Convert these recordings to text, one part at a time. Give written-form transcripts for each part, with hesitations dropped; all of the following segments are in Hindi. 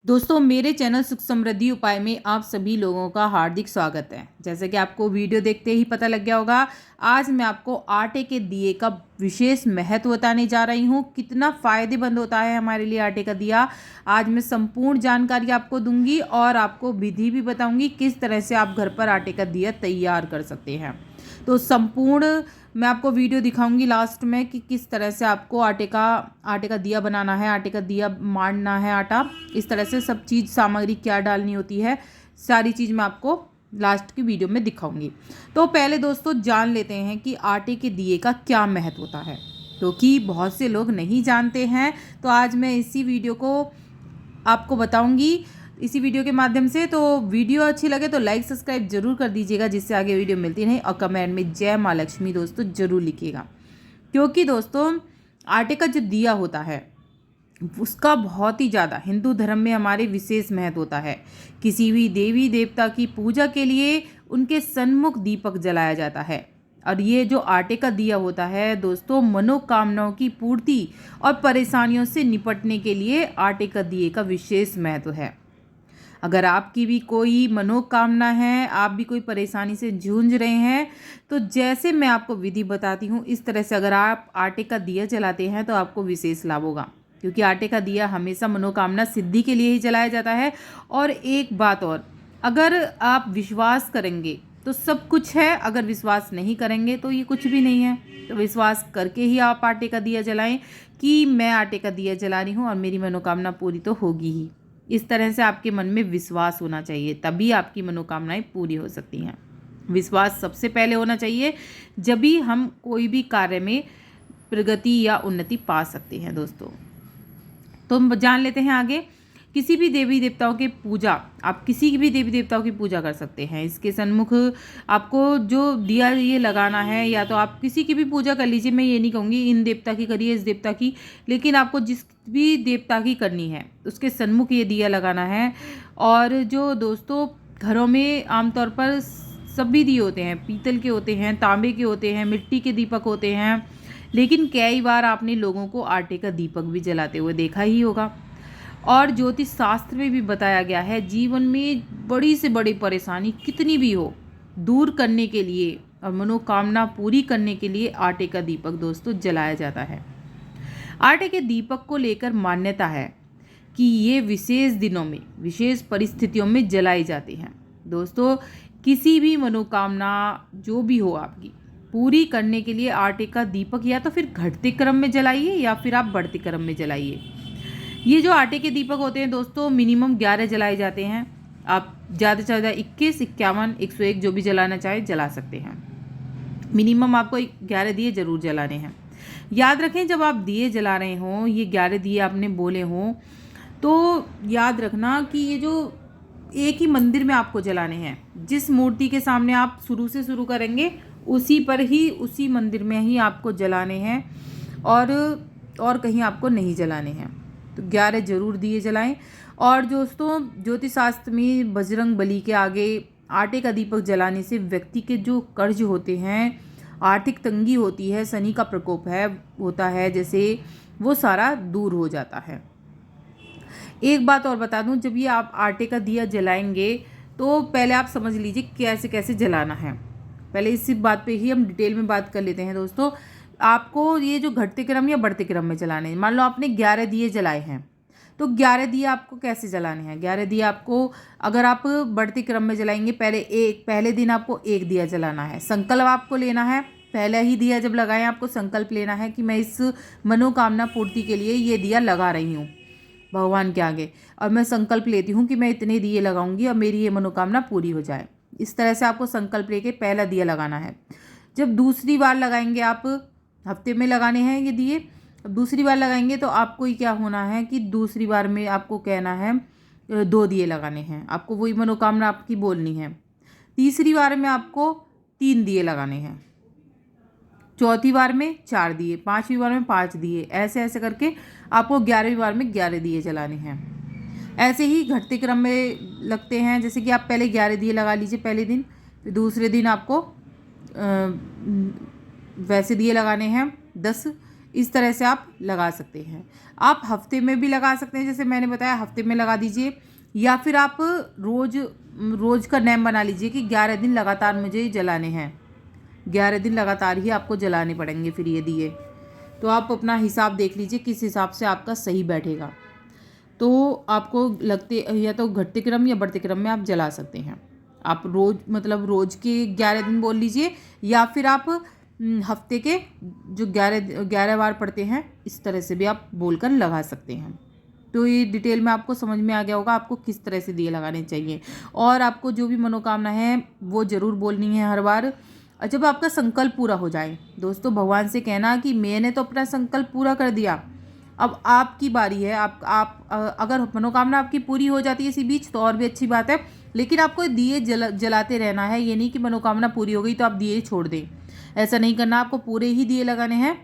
दोस्तों मेरे चैनल सुख समृद्धि उपाय में आप सभी लोगों का हार्दिक स्वागत है। जैसे कि आपको वीडियो देखते ही पता लग गया होगा, आज मैं आपको आटे के दिए का विशेष महत्व बताने जा रही हूँ। कितना फ़ायदेमंद होता है हमारे लिए आटे का दिया, आज मैं संपूर्ण जानकारी आपको दूंगी और आपको विधि भी बताऊंगी किस तरह से आप घर पर आटे का दिया तैयार कर सकते हैं। तो संपूर्ण मैं आपको वीडियो दिखाऊंगी लास्ट में कि किस तरह से आपको आटे का दिया बनाना है, आटे का दिया मारना है आटा, इस तरह से सब चीज़ सामग्री क्या डालनी होती है, सारी चीज़ मैं आपको लास्ट की वीडियो में दिखाऊंगी। तो पहले दोस्तों जान लेते हैं कि आटे के दिए का क्या महत्व होता है, क्योंकि बहुत से लोग नहीं जानते हैं। तो आज मैं इसी वीडियो को आपको बताऊंगी इसी वीडियो के माध्यम से। तो वीडियो अच्छी लगे तो लाइक सब्सक्राइब जरूर कर दीजिएगा, जिससे आगे वीडियो मिलती रहे, और कमेंट में जय माँ लक्ष्मी दोस्तों जरूर लिखिएगा। क्योंकि दोस्तों आटे का जो दिया होता है उसका बहुत ही ज़्यादा हिंदू धर्म में हमारे विशेष महत्व होता है। किसी भी देवी देवता की पूजा के लिए उनके सन्मुख दीपक जलाया जाता है, और ये जो आटे का दिया होता है दोस्तों मनोकामनाओं की पूर्ति और परेशानियों से निपटने के लिए आटे का दिए का विशेष महत्व है। अगर आपकी भी कोई मनोकामना है, आप भी कोई परेशानी से जूझ रहे हैं, तो जैसे मैं आपको विधि बताती हूँ इस तरह से अगर आप आटे का दिया जलाते हैं तो आपको विशेष लाभ होगा। क्योंकि आटे का दिया हमेशा मनोकामना सिद्धि के लिए ही जलाया जाता है। और एक बात और, अगर आप विश्वास करेंगे तो सब कुछ है, अगर विश्वास नहीं करेंगे तो ये कुछ भी नहीं है। तो विश्वास करके ही आप आटे का दिया जलाएं कि मैं आटे का दिया जला रही हूँ और मेरी मनोकामना पूरी तो होगी ही। इस तरह से आपके मन में विश्वास होना चाहिए, तभी आपकी मनोकामनाएं पूरी हो सकती हैं। विश्वास सबसे पहले होना चाहिए, जब भी हम कोई भी कार्य में प्रगति या उन्नति पा सकते हैं दोस्तों। तो हम जान लेते हैं आगे। किसी भी देवी देवताओं की पूजा, आप किसी भी देवी देवताओं की पूजा कर सकते हैं। इसके सन्मुख आपको जो दिया ये लगाना है, या तो आप किसी की भी पूजा कर लीजिए, मैं ये नहीं कहूँगी इन देवता की करिए इस देवता की, लेकिन आपको जिस भी देवता की करनी है उसके सन्मुख ये दिया लगाना है। और जो दोस्तों घरों में आमतौर पर सभी दिए होते हैं, पीतल के होते हैं, तांबे के होते हैं, मिट्टी के दीपक होते हैं, लेकिन कई बार आपने लोगों को आटे का दीपक भी जलाते हुए देखा ही होगा। और ज्योतिष शास्त्र में भी बताया गया है, जीवन में बड़ी से बड़ी परेशानी कितनी भी हो, दूर करने के लिए और मनोकामना पूरी करने के लिए आटे का दीपक दोस्तों जलाया जाता है। आटे के दीपक को लेकर मान्यता है कि ये विशेष दिनों में विशेष परिस्थितियों में जलाए जाते हैं। दोस्तों किसी भी मनोकामना जो भी हो आपकी पूरी करने के लिए आटे का दीपक या तो फिर घटते क्रम में जलाइए या फिर आप बढ़ते क्रम में जलाइए। ये जो आटे के दीपक होते हैं दोस्तों मिनिमम 11 जलाए जाते हैं। आप ज़्यादा से ज़्यादा 21, 51, 101 जो भी जलाना चाहे जला सकते हैं। मिनिमम आपको 11 दिए जरूर जलाने हैं। याद रखें, जब आप दिए जला रहे हों, ये 11 दिए आपने बोले हों, तो याद रखना कि ये जो एक ही मंदिर में आपको जलाने हैं। जिस मूर्ति के सामने आप शुरू से शुरू करेंगे उसी पर ही, उसी मंदिर में ही आपको जलाने हैं, और कहीं आपको नहीं जलाने हैं। तो 11 जरूर दिए जलाएं। और दोस्तों ज्योतिष शास्त्र में बजरंग बली के आगे आटे का दीपक जलाने से व्यक्ति के जो कर्ज होते हैं, आर्थिक तंगी होती है, शनि का प्रकोप होता है जैसे, वो सारा दूर हो जाता है। एक बात और बता दूं, जब ये आप आटे का दिया जलाएंगे तो पहले आप समझ लीजिए कैसे कैसे जलाना है। पहले इसी बात पे ही हम डिटेल में बात कर लेते हैं दोस्तों। आपको ये जो घटते क्रम या बढ़ते क्रम में जलाने हैं, मान लो आपने 11 दिए जलाए हैं, तो 11 दिए आपको कैसे जलाने हैं। 11 दिए आपको, अगर आप बढ़ते क्रम में जलाएंगे, पहले दिन आपको एक दिया जलाना है। संकल्प आपको लेना है, पहला ही दिया जब लगाएं आपको संकल्प लेना है कि मैं इस मनोकामना पूर्ति के लिए ये दिया लगा रही हूँ भगवान के आगे, और मैं संकल्प लेती हूँ कि मैं इतने दिए लगाऊंगी और मेरी ये मनोकामना पूरी हो जाए। इस तरह से आपको संकल्प लेके पहला दिया लगाना है। जब दूसरी बार लगाएंगे, आप हफ्ते में लगाने हैं ये दिए, दूसरी बार लगाएंगे तो आपको ही क्या होना है कि दूसरी बार में आपको कहना है 2 दिए लगाने हैं, आपको वही मनोकामना आपकी बोलनी है। तीसरी बार में आपको 3 दिए लगाने हैं, चौथी बार में 4 दिए, 5वीं बार में 5 दिए, ऐसे ऐसे करके आपको 11वीं बार में 11 दिए जलाने हैं। ऐसे ही घटते क्रम में लगते हैं, जैसे कि आप पहले 11 दिए लगा लीजिए पहले दिन, फिर दूसरे दिन आपको वैसे दिए लगाने हैं 10, इस तरह से आप लगा सकते हैं। आप हफ्ते में भी लगा सकते हैं, जैसे मैंने बताया हफ्ते में लगा दीजिए, या फिर आप रोज़ का नेम बना लीजिए कि 11 दिन लगातार मुझे जलाने हैं, 11 दिन लगातार ही आपको जलाने पड़ेंगे फिर ये दिए। तो आप अपना हिसाब देख लीजिए किस हिसाब से आपका सही बैठेगा। तो आपको लगते या तो घटते क्रम या बढ़ते क्रम में आप जला सकते हैं। आप रोज़ मतलब रोज़ के 11 दिन बोल लीजिए, या फिर आप हफ्ते के जो 11 बार पड़ते हैं इस तरह से भी आप बोलकर लगा सकते हैं। तो ये डिटेल में आपको समझ में आ गया होगा आपको किस तरह से दिए लगाने चाहिए। और आपको जो भी मनोकामना है वो ज़रूर बोलनी है हर बार। और जब आपका संकल्प पूरा हो जाए दोस्तों, भगवान से कहना कि मैंने तो अपना संकल्प पूरा कर दिया, अब आपकी बारी है। अगर मनोकामना आपकी पूरी हो जाती है इसी बीच तो और भी अच्छी बात है, लेकिन आपको दिए जलाते रहना है। ये नहीं कि मनोकामना पूरी हो गई तो आप दिए छोड़ दें, ऐसा नहीं करना, आपको पूरे ही दिए लगाने हैं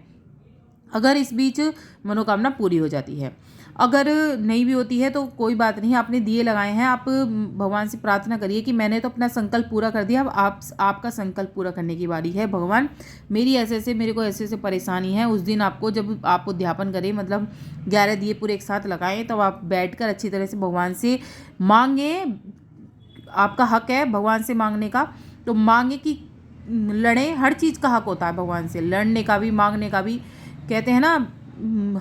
अगर इस बीच मनोकामना पूरी हो जाती है। अगर नहीं भी होती है तो कोई बात नहीं, आपने दिए लगाए हैं, आप भगवान से प्रार्थना करिए कि मैंने तो अपना संकल्प पूरा कर दिया, अब आपका संकल्प पूरा करने की बारी है। भगवान मेरी मेरे को ऐसे परेशानी है। उस दिन आपको जब आप उद्यापन करें, मतलब 11 दिए पूरे एक साथ लगाएं, तब आप बैठकर अच्छी तरह से भगवान से मांगें। आपका हक है भगवान से मांगने का, तो मांगे कि लड़ें। हर चीज़ का हक होता है भगवान से, लड़ने का भी मांगने का भी। कहते हैं ना,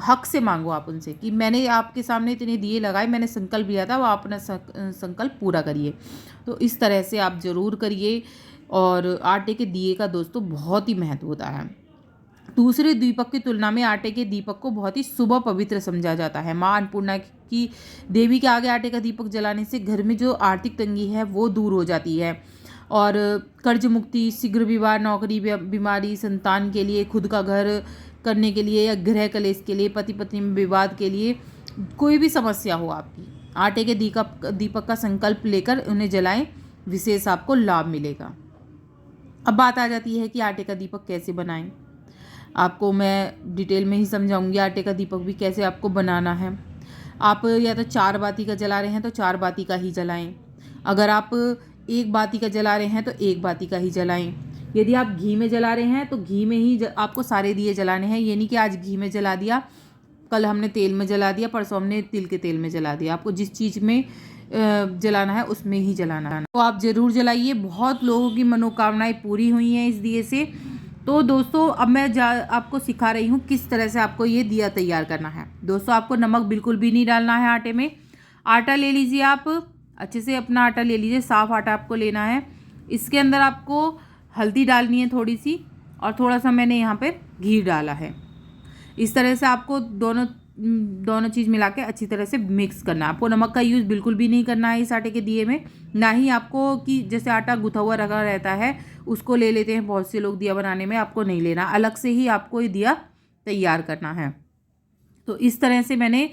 हक से मांगो आप उनसे कि मैंने आपके सामने इतने दिए लगाए, मैंने संकल्प लिया था, वो आप अपना संकल्प पूरा करिए। तो इस तरह से आप ज़रूर करिए। और आटे के दिए का दोस्तों बहुत ही महत्व होता है। दूसरे दीपक की तुलना में आटे के दीपक को बहुत ही शुभ और पवित्र समझा जाता है। माँ अन्नपूर्णा की देवी के आगे आटे का दीपक जलाने से घर में जो आर्थिक तंगी है वो दूर हो जाती है। और कर्ज मुक्ति, शीघ्र विवाह, नौकरी, बीमारी, संतान के लिए, खुद का घर करने के लिए, या गृह कलेश के लिए, पति पत्नी में विवाद के लिए, कोई भी समस्या हो आपकी, आटे के दीपक का संकल्प लेकर उन्हें जलाएं, विशेष आपको लाभ मिलेगा। अब बात आ जाती है कि आटे का दीपक कैसे बनाएं। आपको मैं डिटेल में ही समझाऊंगी आटे का दीपक भी कैसे आपको बनाना है। आप या तो 4 बाती का जला रहे हैं तो 4 बाती का ही जलाएं। अगर आप 1 बाती का जला रहे हैं तो 1 बाती का ही जलाएं। यदि आप घी में जला रहे हैं तो घी में ही आपको सारे दिए जलाने हैं। ये नहीं कि आज घी में जला दिया, कल हमने तेल में जला दिया, परसों हमने तिल के तेल में जला दिया। आपको जिस चीज़ में जलाना है उसमें ही जलाना है। तो आप ज़रूर जलाइए। बहुत लोगों की मनोकामनाएं पूरी हुई हैं इस दिए से। तो दोस्तों अब मैं आपको सिखा रही हूँ किस तरह से आपको ये दिया तैयार करना है। दोस्तों आपको नमक बिल्कुल भी नहीं डालना है आटे में। आटा ले लीजिए, आप अच्छे से अपना आटा ले लीजिए, साफ़ आटा आपको लेना है। इसके अंदर आपको हल्दी डालनी है थोड़ी सी, और थोड़ा सा मैंने यहाँ पे घी डाला है। इस तरह से आपको दोनों चीज़ मिला के अच्छी तरह से मिक्स करना है। आपको नमक का यूज़ बिल्कुल भी नहीं करना है इस आटे के दिए में। ना ही आपको कि जैसे आटा गुथा हुआ रखा रहता है उसको ले लेते हैं बहुत से लोग दिया बनाने में, आपको नहीं लेना, अलग से ही आपको ये दिया तैयार करना है। तो इस तरह से मैंने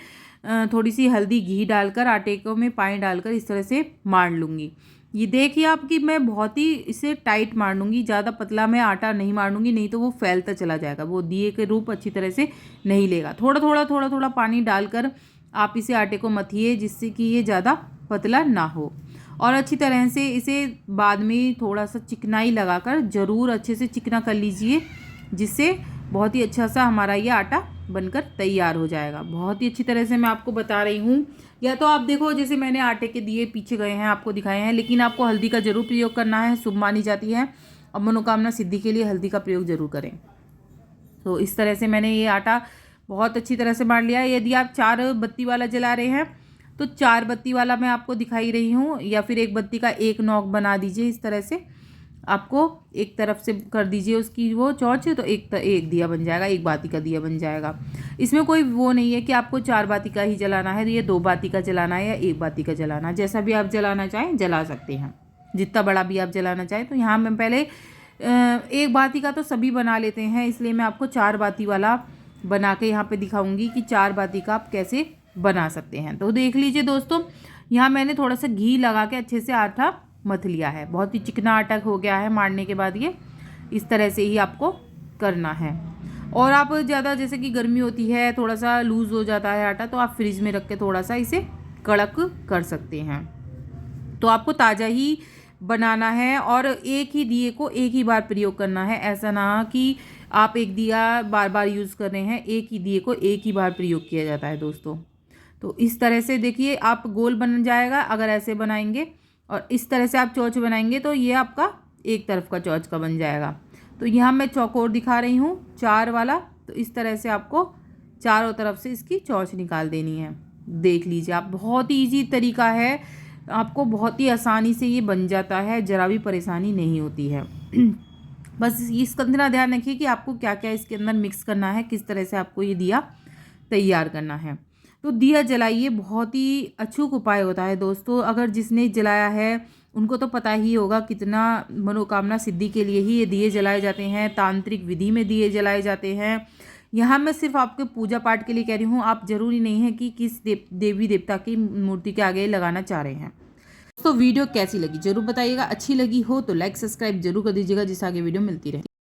थोड़ी सी हल्दी घी डालकर आटे को में पानी डालकर इस तरह से मार लूँगी। ये देखिए आप कि मैं बहुत ही इसे टाइट मार लूँगी, ज़्यादा पतला मैं आटा नहीं मार लूँगी, नहीं तो वो फैलता चला जाएगा, वो दिए के रूप अच्छी तरह से नहीं लेगा। थोड़ा थोड़ा पानी डालकर आप इसे आटे को मथिए जिससे कि ये ज़्यादा पतला ना हो। और अच्छी तरह से इसे बाद में थोड़ा सा चिकनाई लगाकर ज़रूर अच्छे से चिकना कर लीजिए, जिससे बहुत ही अच्छा सा हमारा ये आटा बनकर तैयार हो जाएगा। बहुत ही अच्छी तरह से मैं आपको बता रही हूँ। या तो आप देखो जैसे मैंने आटे के दिए पीछे गए हैं आपको दिखाए हैं, लेकिन आपको हल्दी का जरूर प्रयोग करना है, शुभ मानी जाती है, और मनोकामना सिद्धि के लिए हल्दी का प्रयोग जरूर करें। तो इस तरह से मैंने ये आटा बहुत अच्छी तरह से बांट लिया है। यदि आप 4 बत्ती वाला जला रहे हैं तो 4 बत्ती वाला मैं आपको दिखाई रही हूँ, या फिर 1 बत्ती का 1 नोक बना दीजिए। इस तरह से आपको एक तरफ से कर दीजिए उसकी वो चौच, तो एक दिया बन जाएगा, 1 बाती का दिया बन जाएगा। इसमें कोई वो नहीं है कि आपको 4 बाती का ही जलाना है, ये 2 बाती का जलाना है या 1 बाती का जलाना है। जैसा भी आप जलाना चाहें जला सकते हैं, जितना बड़ा भी आप जलाना चाहें। तो यहाँ मैं पहले 1 बाती का तो सभी बना लेते हैं, इसलिए मैं आपको 4 बाती वाला बना के यहाँ पे दिखाऊंगी कि 4 बाती का आप कैसे बना सकते हैं। तो देख लीजिए दोस्तों, यहाँ मैंने थोड़ा सा घी लगा के अच्छे से आटा मथ लिया है। बहुत ही चिकना आटा हो गया है मारने के बाद। ये इस तरह से ही आपको करना है। और आप ज़्यादा जैसे कि गर्मी होती है, थोड़ा सा लूज़ हो जाता है आटा, तो आप फ्रिज में रख के थोड़ा सा इसे कड़क कर सकते हैं। तो आपको ताज़ा ही बनाना है और एक ही दिए को एक ही बार प्रयोग करना है। ऐसा ना कि आप एक दिया बार बार यूज़ कर रहे हैं, एक ही दिए को एक ही बार प्रयोग किया जाता है दोस्तों। तो इस तरह से देखिए आप गोल बन जाएगा अगर ऐसे बनाएंगे, और इस तरह से आप चौच बनाएंगे तो ये आपका एक तरफ का चौच का बन जाएगा। तो यहाँ मैं चौकोर दिखा रही हूँ 4 वाला। तो इस तरह से आपको चारों तरफ से इसकी चौच निकाल देनी है। देख लीजिए आप, बहुत ही ईजी तरीका है, आपको बहुत ही आसानी से ये बन जाता है, ज़रा भी परेशानी नहीं होती है। बस इसका इतना ध्यान रखिए कि आपको क्या क्या इसके अंदर मिक्स करना है, किस तरह से आपको ये दिया तैयार करना है। तो दिया जलाइए बहुत ही अचूक उपाय होता है दोस्तों। अगर जिसने जलाया है उनको तो पता ही होगा कितना मनोकामना सिद्धि के लिए ही ये दिए जलाए जाते हैं, तांत्रिक विधि में दिए जलाए जाते हैं। यहाँ मैं सिर्फ आपके पूजा पाठ के लिए कह रही हूँ, आप ज़रूरी नहीं है कि किस देवी देवता की मूर्ति के आगे लगाना चाह रहे हैं। तो वीडियो कैसी लगी ज़रूर बताइएगा, अच्छी लगी हो तो लाइक सब्सक्राइब जरूर कर दीजिएगा जिससे आगे वीडियो मिलती रहे।